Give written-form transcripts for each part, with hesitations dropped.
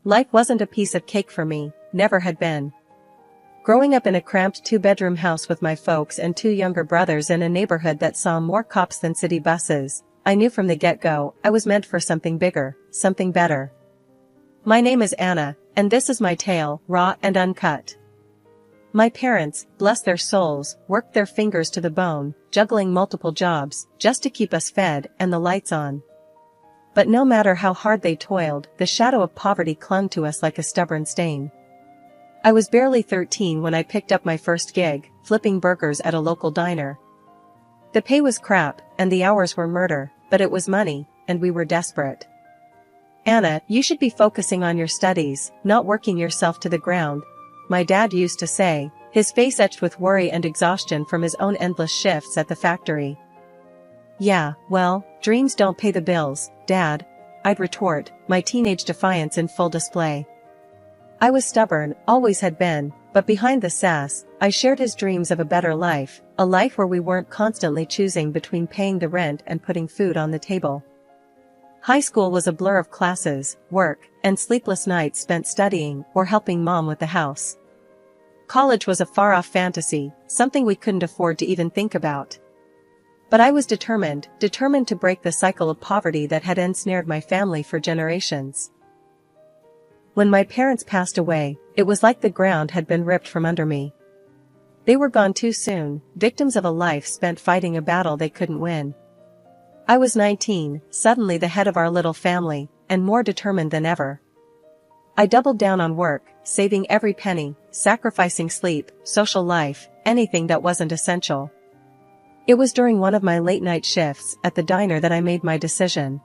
Life wasn't a piece of cake for me, never had been. Growing up in a cramped two-bedroom house with my folks and two younger brothers in a neighborhood that saw more cops than city buses, I knew from the get-go I was meant for something bigger, something better. My name is Anna, and this is my tale, raw and uncut. My parents, bless their souls, worked their fingers to the bone, juggling multiple jobs, just to keep us fed and the lights on. But no matter how hard they toiled, the shadow of poverty clung to us like a stubborn stain. I was barely 13 when I picked up my first gig, flipping burgers at a local diner. The pay was crap, and the hours were murder, but it was money, and we were desperate. "Anna, you should be focusing on your studies, not working yourself to the ground," my dad used to say, his face etched with worry and exhaustion from his own endless shifts at the factory. "Yeah, well, dreams don't pay the bills, Dad," I'd retort, my teenage defiance in full display. I was stubborn, always had been, but behind the sass, I shared his dreams of a better life, a life where we weren't constantly choosing between paying the rent and putting food on the table. High school was a blur of classes, work, and sleepless nights spent studying or helping Mom with the house. College was a far-off fantasy, something we couldn't afford to even think about. But I was determined to break the cycle of poverty that had ensnared my family for generations. When my parents passed away, it was like the ground had been ripped from under me. They were gone too soon, victims of a life spent fighting a battle they couldn't win. I was 19, suddenly the head of our little family, and more determined than ever. I doubled down on work, saving every penny, sacrificing sleep, social life, anything that wasn't essential. It was during one of my late-night shifts at the diner that I made my decision.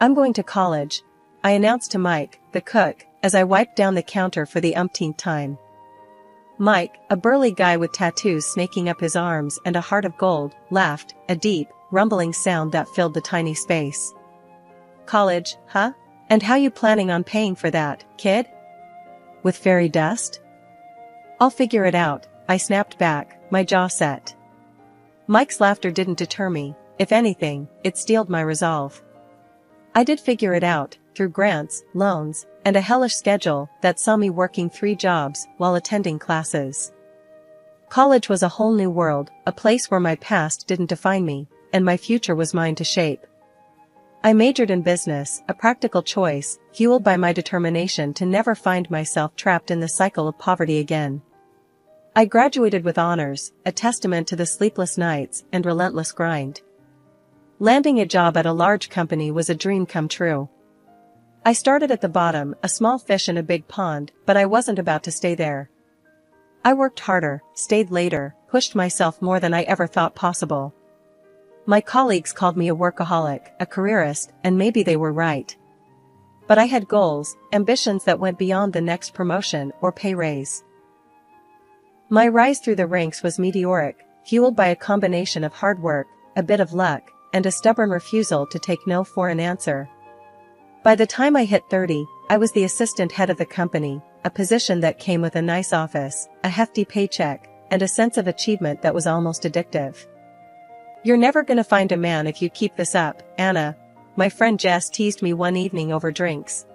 "I'm going to college," I announced to Mike, the cook, as I wiped down the counter for the umpteenth time. Mike, a burly guy with tattoos snaking up his arms and a heart of gold, laughed, a deep, rumbling sound that filled the tiny space. "College, huh? And how you planning on paying for that, kid? With fairy dust?" "I'll figure it out," I snapped back, my jaw set. Mike's laughter didn't deter me, if anything, it steeled my resolve. I did figure it out, through grants, loans, and a hellish schedule that saw me working 3 jobs while attending classes. College was a whole new world, a place where my past didn't define me, and my future was mine to shape. I majored in business, a practical choice, fueled by my determination to never find myself trapped in the cycle of poverty again. I graduated with honors, a testament to the sleepless nights and relentless grind. Landing a job at a large company was a dream come true. I started at the bottom, a small fish in a big pond, but I wasn't about to stay there. I worked harder, stayed later, pushed myself more than I ever thought possible. My colleagues called me a workaholic, a careerist, and maybe they were right. But I had goals, ambitions that went beyond the next promotion or pay raise. My rise through the ranks was meteoric, fueled by a combination of hard work, a bit of luck, and a stubborn refusal to take no for an answer. By the time I hit 30, I was the assistant head of the company, a position that came with a nice office, a hefty paycheck, and a sense of achievement that was almost addictive. "You're never gonna find a man if you keep this up, Anna," my friend Jess teased me one evening over drinks.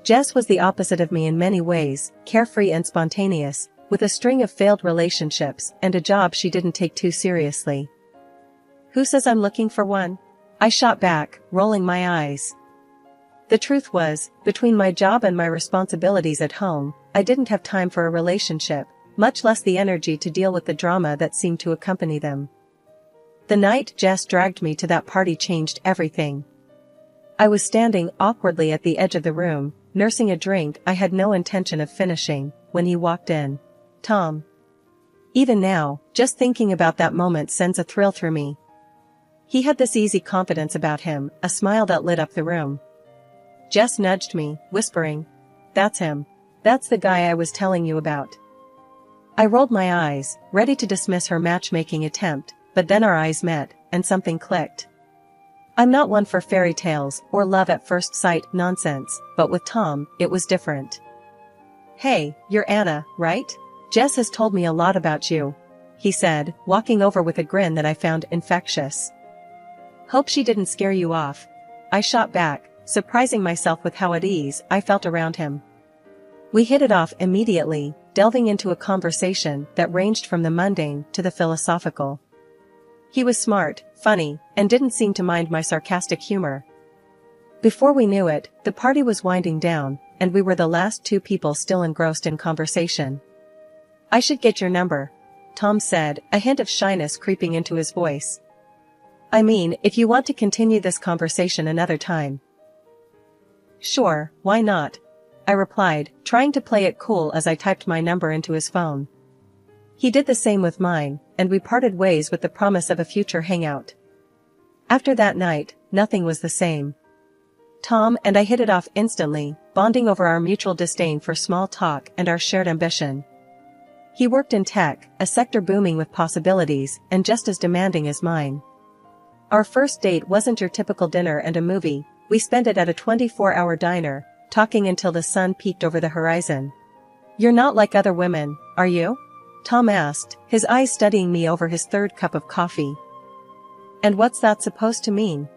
Jess was the opposite of me in many ways, carefree and spontaneous, with a string of failed relationships and a job she didn't take too seriously. "Who says I'm looking for one?" I shot back, rolling my eyes. The truth was, between my job and my responsibilities at home, I didn't have time for a relationship, much less the energy to deal with the drama that seemed to accompany them. The night Jess dragged me to that party changed everything. I was standing awkwardly at the edge of the room, nursing a drink I had no intention of finishing, when he walked in. Tom. Even now, just thinking about that moment sends a thrill through me. He had this easy confidence about him, a smile that lit up the room. Jess nudged me, whispering, "That's him. That's the guy I was telling you about." I rolled my eyes, ready to dismiss her matchmaking attempt, but then our eyes met, and something clicked. I'm not one for fairy tales or love at first sight nonsense, but with Tom, it was different. "Hey, you're Anna, right? Jess has told me a lot about you," he said, walking over with a grin that I found infectious. "Hope she didn't scare you off." I shot back, surprising myself with how at ease I felt around him. We hit it off immediately, delving into a conversation that ranged from the mundane to the philosophical. He was smart, funny, and didn't seem to mind my sarcastic humor. Before we knew it, the party was winding down, and we were the last two people still engrossed in conversation. "I should get your number," Tom said, a hint of shyness creeping into his voice. "I mean, if you want to continue this conversation another time." "Sure, why not?" I replied, trying to play it cool as I typed my number into his phone. He did the same with mine, and we parted ways with the promise of a future hangout. After that night, nothing was the same. Tom and I hit it off instantly, bonding over our mutual disdain for small talk and our shared ambition. He worked in tech, a sector booming with possibilities and just as demanding as mine. Our first date wasn't your typical dinner and a movie. We spent it at a 24-hour diner, talking until the sun peeked over the horizon. "You're not like other women, are you?" Tom asked, his eyes studying me over his third cup of coffee. "And what's that supposed to mean?"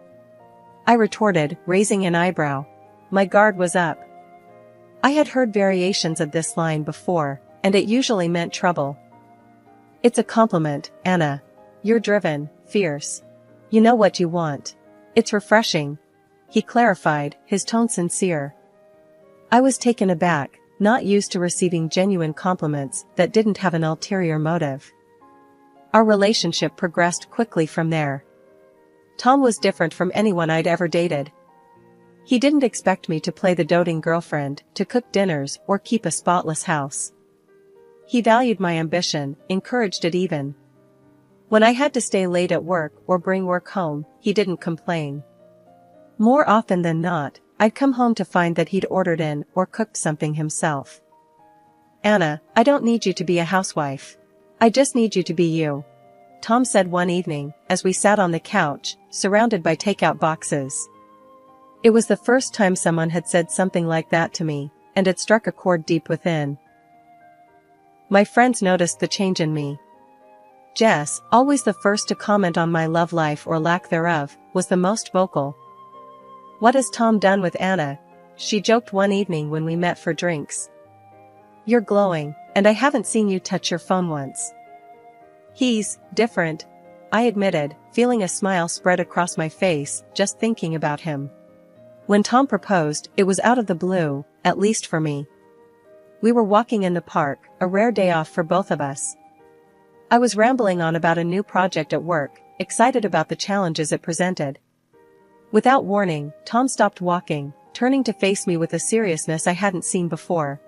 I retorted, raising an eyebrow. My guard was up. I had heard variations of this line before, and it usually meant trouble. "It's a compliment, Anna. You're driven, fierce. You know what you want. It's refreshing," he clarified, his tone sincere. I was taken aback, not used to receiving genuine compliments that didn't have an ulterior motive. Our relationship progressed quickly from there. Tom was different from anyone I'd ever dated. He didn't expect me to play the doting girlfriend, to cook dinners, or keep a spotless house. He valued my ambition, encouraged it even. When I had to stay late at work or bring work home, he didn't complain. More often than not, I'd come home to find that he'd ordered in or cooked something himself. "Anna, I don't need you to be a housewife. I just need you to be you," Tom said one evening, as we sat on the couch, surrounded by takeout boxes. It was the first time someone had said something like that to me, and it struck a chord deep within. My friends noticed the change in me. Jess, always the first to comment on my love life or lack thereof, was the most vocal. "What has Tom done with Anna?" she joked one evening when we met for drinks. "You're glowing, and I haven't seen you touch your phone once." "He's different," I admitted, feeling a smile spread across my face, just thinking about him. When Tom proposed, it was out of the blue, at least for me. We were walking in the park, a rare day off for both of us. I was rambling on about a new project at work, excited about the challenges it presented. Without warning, Tom stopped walking, turning to face me with a seriousness I hadn't seen before.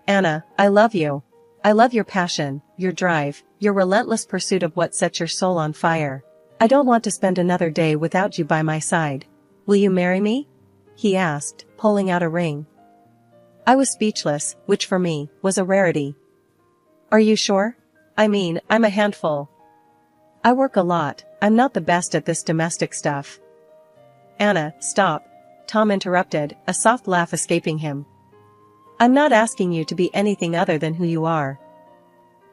"Anna, I love you. I love your passion, your drive, your relentless pursuit of what sets your soul on fire. I don't want to spend another day without you by my side. Will you marry me?" he asked, pulling out a ring. I was speechless, which for me, was a rarity. "Are you sure? I mean, I'm a handful. I work a lot, I'm not the best at this domestic stuff." "Anna, stop," Tom interrupted, a soft laugh escaping him. "I'm not asking you to be anything other than who you are.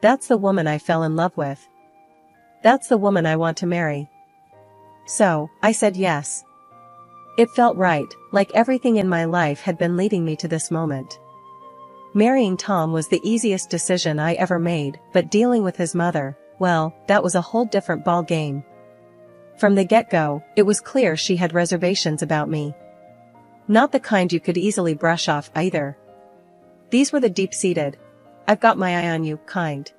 That's the woman I fell in love with. That's the woman I want to marry." So, I said yes. It felt right, like everything in my life had been leading me to this moment. Marrying Tom was the easiest decision I ever made, but dealing with his mother, well, that was a whole different ball game. From the get-go, it was clear she had reservations about me. Not the kind you could easily brush off either. These were the deep-seated, "I've got my eye on you" kind.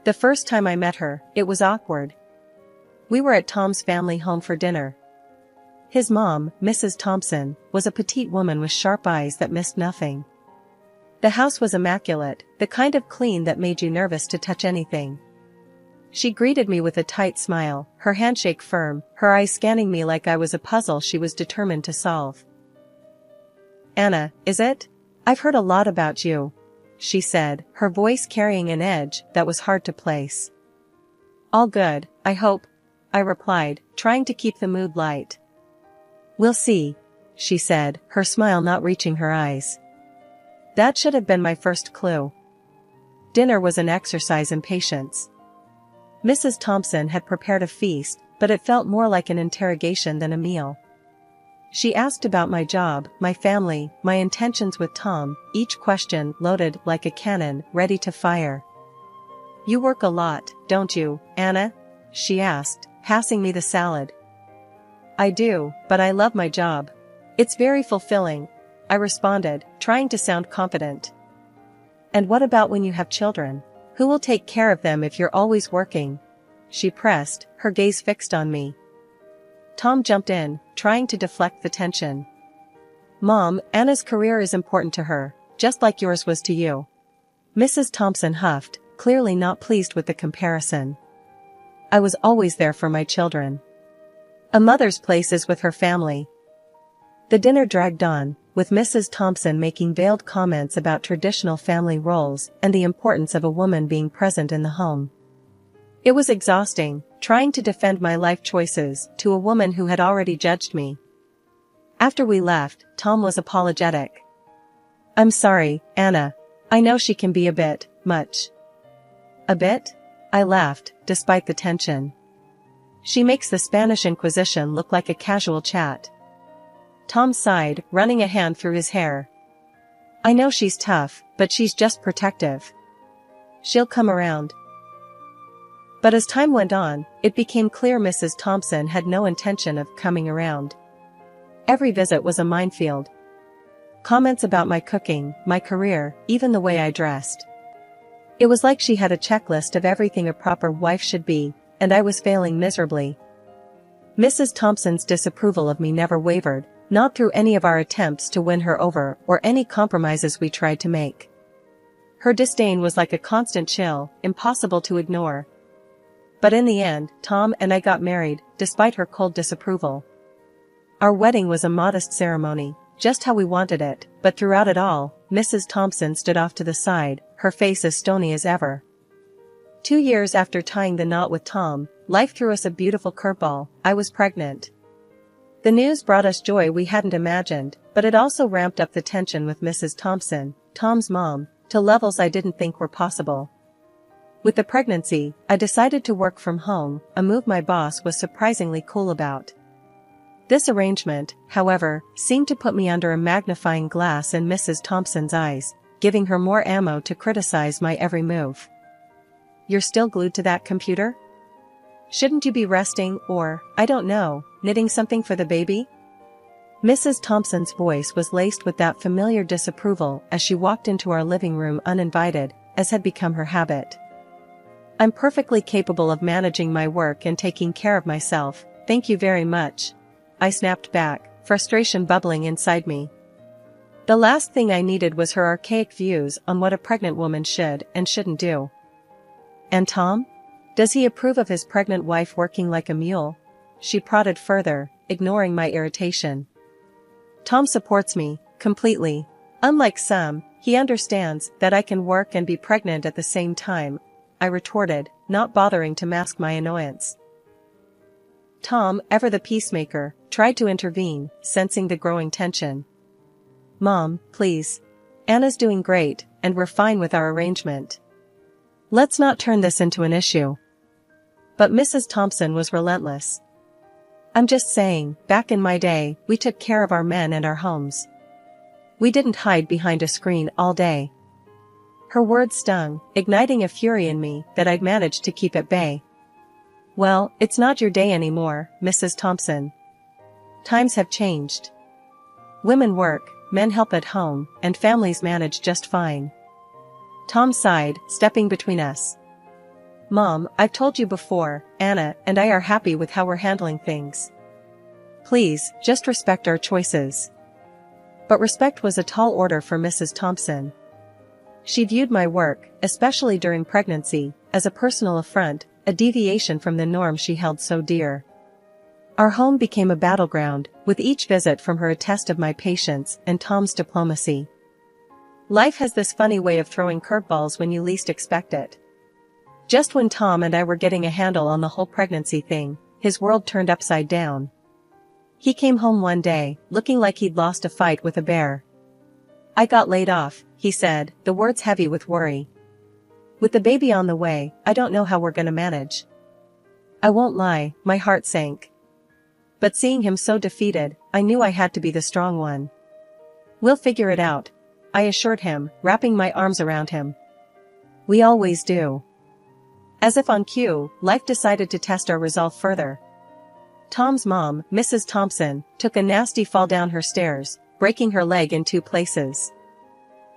The first time I met her, it was awkward. We were at Tom's family home for dinner. His mom, Mrs. Thompson, was a petite woman with sharp eyes that missed nothing. The house was immaculate, the kind of clean that made you nervous to touch anything. She greeted me with a tight smile, her handshake firm, her eyes scanning me like I was a puzzle she was determined to solve. "Anna, is it? I've heard a lot about you," she said, her voice carrying an edge that was hard to place. "All good, I hope," I replied, trying to keep the mood light. "We'll see," she said, her smile not reaching her eyes. That should have been my first clue. Dinner was an exercise in patience. Mrs. Thompson had prepared a feast, but it felt more like an interrogation than a meal. She asked about my job, my family, my intentions with Tom, each question loaded like a cannon, ready to fire. "You work a lot, don't you, Anna?" she asked, passing me the salad. "I do, but I love my job. It's very fulfilling," I responded, trying to sound confident. "And what about when you have children? Who will take care of them if you're always working?" she pressed, her gaze fixed on me. Tom jumped in, trying to deflect the tension. "Mom, Anna's career is important to her, just like yours was to you." Mrs. Thompson huffed, clearly not pleased with the comparison. "I was always there for my children. A mother's place is with her family." The dinner dragged on, with Mrs. Thompson making veiled comments about traditional family roles and the importance of a woman being present in the home. It was exhausting, trying to defend my life choices to a woman who had already judged me. After we left, Tom was apologetic. "I'm sorry, Anna. I know she can be a bit much." "A bit?" I laughed, despite the tension. "She makes the Spanish Inquisition look like a casual chat." Tom sighed, running a hand through his hair. "I know she's tough, but she's just protective. She'll come around." But as time went on, it became clear Mrs. Thompson had no intention of coming around. Every visit was a minefield. Comments about my cooking, my career, even the way I dressed. It was like she had a checklist of everything a proper wife should be, and I was failing miserably. Mrs. Thompson's disapproval of me never wavered, not through any of our attempts to win her over or any compromises we tried to make. Her disdain was like a constant chill, impossible to ignore. But in the end, Tom and I got married, despite her cold disapproval. Our wedding was a modest ceremony, just how we wanted it, but throughout it all, Mrs. Thompson stood off to the side, her face as stony as ever. 2 years after tying the knot with Tom, life threw us a beautiful curveball. I was pregnant. The news brought us joy we hadn't imagined, but it also ramped up the tension with Mrs. Thompson, Tom's mom, to levels I didn't think were possible. With the pregnancy, I decided to work from home, a move my boss was surprisingly cool about. This arrangement, however, seemed to put me under a magnifying glass in Mrs. Thompson's eyes, giving her more ammo to criticize my every move. "You're still glued to that computer? Shouldn't you be resting or, I don't know, knitting something for the baby?" Mrs. Thompson's voice was laced with that familiar disapproval as she walked into our living room uninvited, as had become her habit. "I'm perfectly capable of managing my work and taking care of myself, thank you very much," I snapped back, frustration bubbling inside me. The last thing I needed was her archaic views on what a pregnant woman should and shouldn't do. "And Tom? Does he approve of his pregnant wife working like a mule?" she prodded further, ignoring my irritation. "Tom supports me, completely. Unlike some, he understands that I can work and be pregnant at the same time," I retorted, not bothering to mask my annoyance. Tom, ever the peacemaker, tried to intervene, sensing the growing tension. "Mom, please. Anna's doing great, and we're fine with our arrangement. Let's not turn this into an issue." But Mrs. Thompson was relentless. "I'm just saying, back in my day, we took care of our men and our homes. We didn't hide behind a screen all day." Her words stung, igniting a fury in me that I'd managed to keep at bay. "Well, it's not your day anymore, Mrs. Thompson. Times have changed. Women work, men help at home, and families manage just fine." Tom sighed, stepping between us. "Mom, I've told you before, Anna and I are happy with how we're handling things. Please, just respect our choices." But respect was a tall order for Mrs. Thompson. She viewed my work, especially during pregnancy, as a personal affront, a deviation from the norm she held so dear. Our home became a battleground, with each visit from her a test of my patience and Tom's diplomacy. Life has this funny way of throwing curveballs when you least expect it. Just when Tom and I were getting a handle on the whole pregnancy thing, his world turned upside down. He came home one day, looking like he'd lost a fight with a bear. "I got laid off," he said, the words heavy with worry. "With the baby on the way, I don't know how we're gonna manage." I won't lie, my heart sank. But seeing him so defeated, I knew I had to be the strong one. "We'll figure it out," I assured him, wrapping my arms around him. "We always do." As if on cue, life decided to test our resolve further. Tom's mom, Mrs. Thompson, took a nasty fall down her stairs, breaking her leg in 2 places.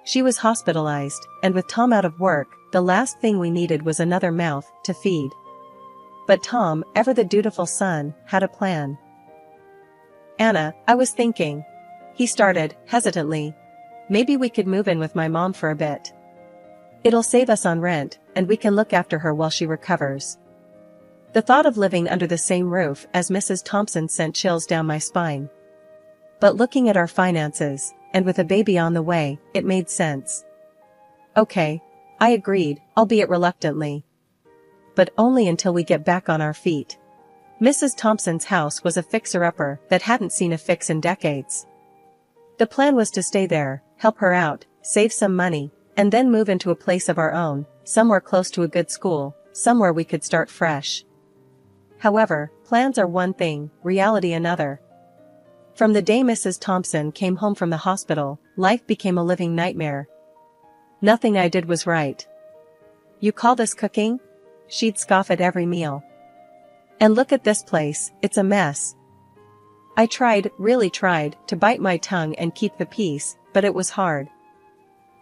She was hospitalized, and with Tom out of work, the last thing we needed was another mouth to feed. But Tom, ever the dutiful son, had a plan. "Anna, I was thinking," he started, hesitantly. "Maybe we could move in with my mom for a bit. It'll save us on rent, and we can look after her while she recovers." The thought of living under the same roof as Mrs. Thompson sent chills down my spine. But looking at our finances, and with a baby on the way, it made sense. "Okay," I agreed, albeit reluctantly. "But only until we get back on our feet." Mrs. Thompson's house was a fixer-upper that hadn't seen a fix in decades. The plan was to stay there, help her out, save some money, and then move into a place of our own, somewhere close to a good school, somewhere we could start fresh. However, plans are one thing, reality another. From the day Mrs. Thompson came home from the hospital, life became a living nightmare. Nothing I did was right. "You call this cooking?" She'd scoff at every meal. "And look at this place, it's a mess." I tried, really tried, to bite my tongue and keep the peace, but it was hard.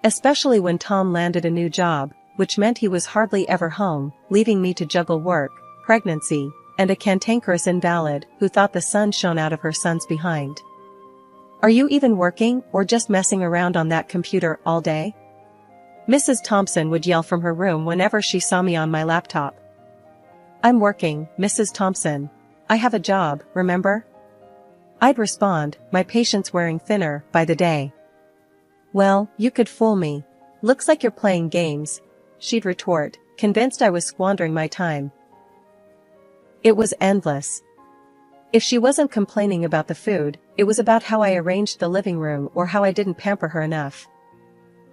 Especially when Tom landed a new job, which meant he was hardly ever home, leaving me to juggle work, pregnancy, and a cantankerous invalid who thought the sun shone out of her son's behind. "Are you even working, or just messing around on that computer all day?" Mrs. Thompson would yell from her room whenever she saw me on my laptop. "I'm working, Mrs. Thompson. I have a job, remember?" I'd respond, my patience wearing thinner by the day. "Well, you could fool me. Looks like you're playing games," she'd retort, convinced I was squandering my time. It was endless. If she wasn't complaining about the food, it was about how I arranged the living room or how I didn't pamper her enough.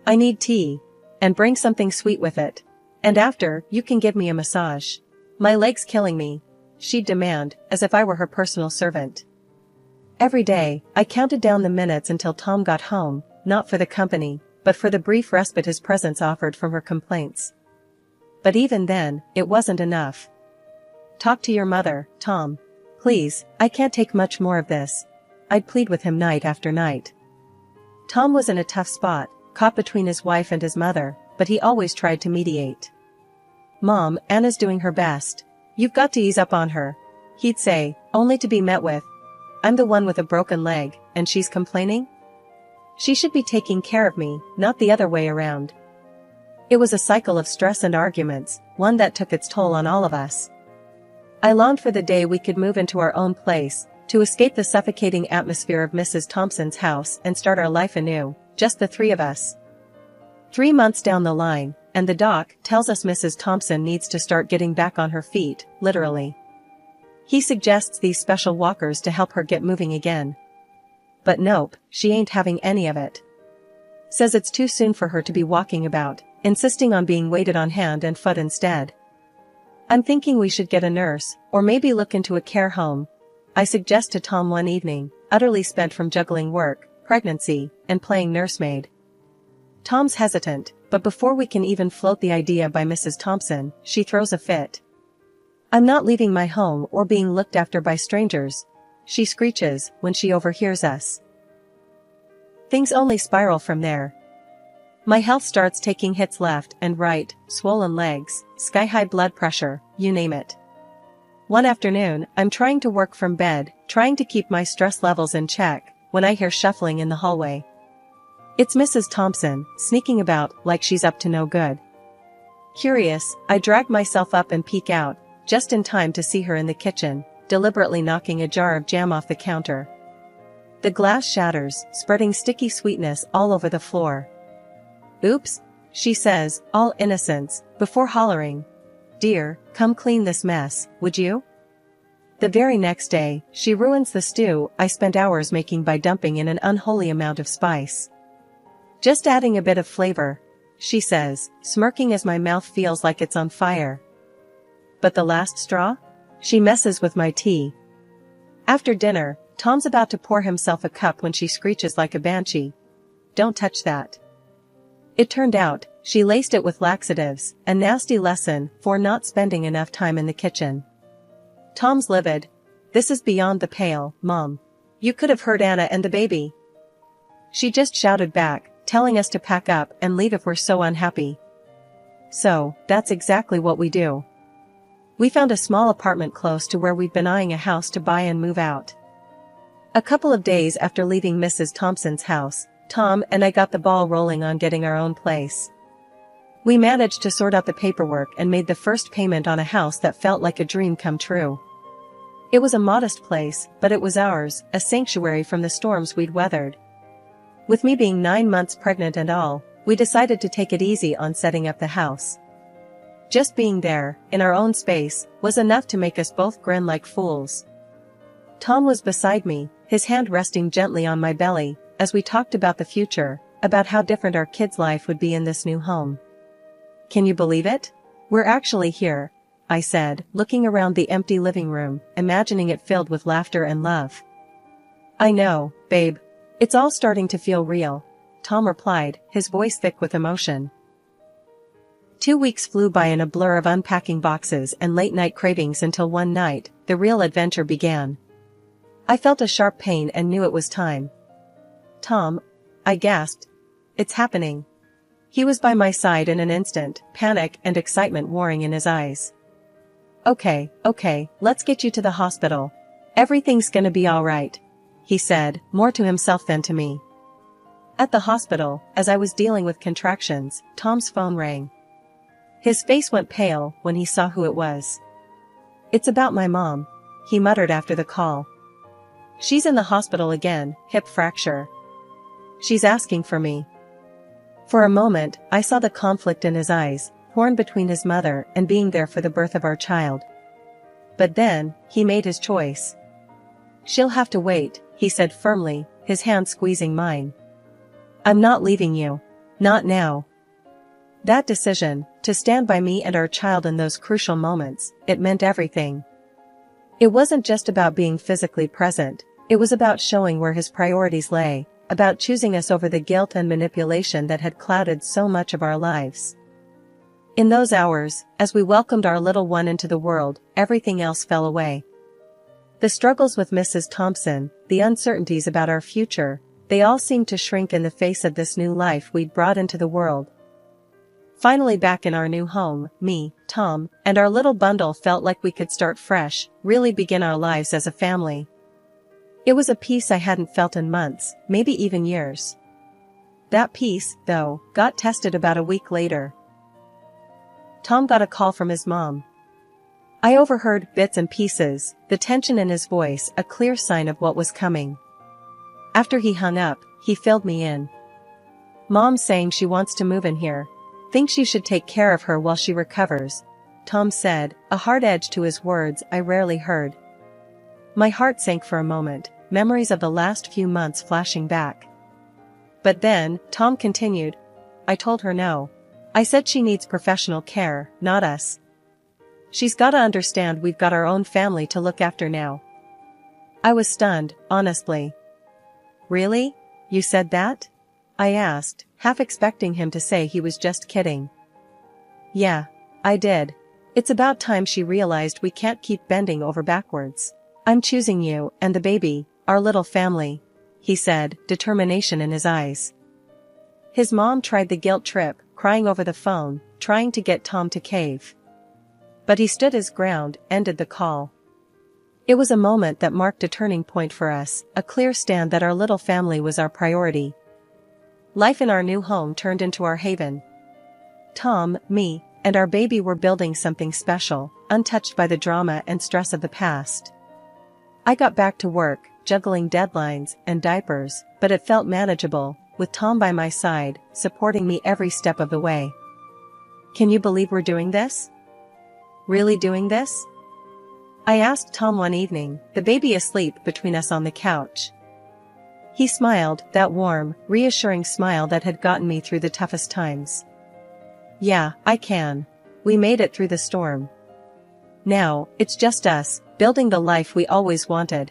"I need tea. And bring something sweet with it. And after, you can give me a massage. My leg's killing me," she'd demand, as if I were her personal servant. Every day, I counted down the minutes until Tom got home, not for the company, but for the brief respite his presence offered from her complaints. But even then, it wasn't enough. "Talk to your mother, Tom. Please, I can't take much more of this," I'd plead with him night after night. Tom was in a tough spot, caught between his wife and his mother, but he always tried to mediate. "Mom, Anna's doing her best. You've got to ease up on her," he'd say, only to be met with, "I'm the one with a broken leg, and she's complaining? She should be taking care of me, not the other way around." It was a cycle of stress and arguments, one that took its toll on all of us. I longed for the day we could move into our own place, to escape the suffocating atmosphere of Mrs. Thompson's house and start our life anew, just the 3 of us. 3 months down the line, and the doc tells us Mrs. Thompson needs to start getting back on her feet, literally. He suggests these special walkers to help her get moving again. But nope, she ain't having any of it. Says it's too soon for her to be walking about, insisting on being waited on hand and foot instead. "I'm thinking we should get a nurse, or maybe look into a care home," I suggest to Tom one evening, utterly spent from juggling work, pregnancy, and playing nursemaid. Tom's hesitant, but before we can even float the idea by Mrs. Thompson, she throws a fit. "I'm not leaving my home or being looked after by strangers," she screeches when she overhears us. Things only spiral from there. My health starts taking hits left and right, swollen legs, sky-high blood pressure, you name it. One afternoon, I'm trying to work from bed, trying to keep my stress levels in check, when I hear shuffling in the hallway. It's Mrs. Thompson, sneaking about like she's up to no good. Curious, I drag myself up and peek out, just in time to see her in the kitchen, deliberately knocking a jar of jam off the counter. The glass shatters, spreading sticky sweetness all over the floor. "Oops," she says, all innocence, before hollering, "Dear, come clean this mess, would you?" The very next day, she ruins the stew I spent hours making by dumping in an unholy amount of spice. "Just adding a bit of flavor," she says, smirking as my mouth feels like it's on fire. But the last straw? She messes with my tea. After dinner, Tom's about to pour himself a cup when she screeches like a banshee. "Don't touch that." It turned out, she laced it with laxatives, a nasty lesson for not spending enough time in the kitchen. Tom's livid. "This is beyond the pale, Mom. You could have heard Anna and the baby." She just shouted back, telling us to pack up and leave if we're so unhappy. So, that's exactly what we do. We found a small apartment close to where we'd been eyeing a house to buy and move out. A couple of days after leaving Mrs. Thompson's house, Tom and I got the ball rolling on getting our own place. We managed to sort out the paperwork and made the first payment on a house that felt like a dream come true. It was a modest place, but it was ours, a sanctuary from the storms we'd weathered. With me being 9 months pregnant and all, we decided to take it easy on setting up the house. Just being there, in our own space, was enough to make us both grin like fools. Tom was beside me, his hand resting gently on my belly, as we talked about the future, about how different our kids' life would be in this new home. "Can you believe it? We're actually here," I said, looking around the empty living room, imagining it filled with laughter and love. "I know, babe. It's all starting to feel real," Tom replied, his voice thick with emotion. 2 weeks flew by in a blur of unpacking boxes and late-night cravings until one night, the real adventure began. I felt a sharp pain and knew it was time. "Tom," I gasped. "It's happening." He was by my side in an instant, panic and excitement warring in his eyes. Okay, let's get you to the hospital. Everything's gonna be alright," he said, more to himself than to me. At the hospital, as I was dealing with contractions, Tom's phone rang. His face went pale when he saw who it was. "It's about my mom," he muttered after the call. "She's in the hospital again, hip fracture. She's asking for me." For a moment, I saw the conflict in his eyes, torn between his mother and being there for the birth of our child. But then, he made his choice. "She'll have to wait," he said firmly, his hand squeezing mine. "I'm not leaving you. Not now." That decision, to stand by me and our child in those crucial moments, it meant everything. It wasn't just about being physically present, it was about showing where his priorities lay, about choosing us over the guilt and manipulation that had clouded so much of our lives. In those hours, as we welcomed our little one into the world, everything else fell away. The struggles with Mrs. Thompson, the uncertainties about our future, they all seemed to shrink in the face of this new life we'd brought into the world. Finally back in our new home, me, Tom, and our little bundle felt like we could start fresh, really begin our lives as a family. It was a peace I hadn't felt in months, maybe even years. That peace, though, got tested about a week later. Tom got a call from his mom. I overheard bits and pieces, the tension in his voice a clear sign of what was coming. After he hung up, he filled me in. "Mom's saying she wants to move in here. Thinks you should take care of her while she recovers," Tom said, a hard edge to his words I rarely heard. My heart sank for a moment, memories of the last few months flashing back. But then, Tom continued, "I told her no. I said she needs professional care, not us. She's gotta understand we've got our own family to look after now." I was stunned, honestly. "Really? You said that?" I asked, half expecting him to say he was just kidding. "Yeah, I did. It's about time she realized we can't keep bending over backwards. I'm choosing you and the baby, our little family," he said, determination in his eyes. His mom tried the guilt trip, crying over the phone, trying to get Tom to cave. But he stood his ground, ended the call. It was a moment that marked a turning point for us, a clear stand that our little family was our priority. Life in our new home turned into our haven. Tom, me, and our baby were building something special, untouched by the drama and stress of the past. I got back to work, juggling deadlines and diapers, but it felt manageable, with Tom by my side, supporting me every step of the way. "Can you believe we're doing this? Really doing this?" I asked Tom one evening, the baby asleep between us on the couch. He smiled, that warm, reassuring smile that had gotten me through the toughest times. "Yeah, I can. We made it through the storm. Now, it's just us, building the life we always wanted,"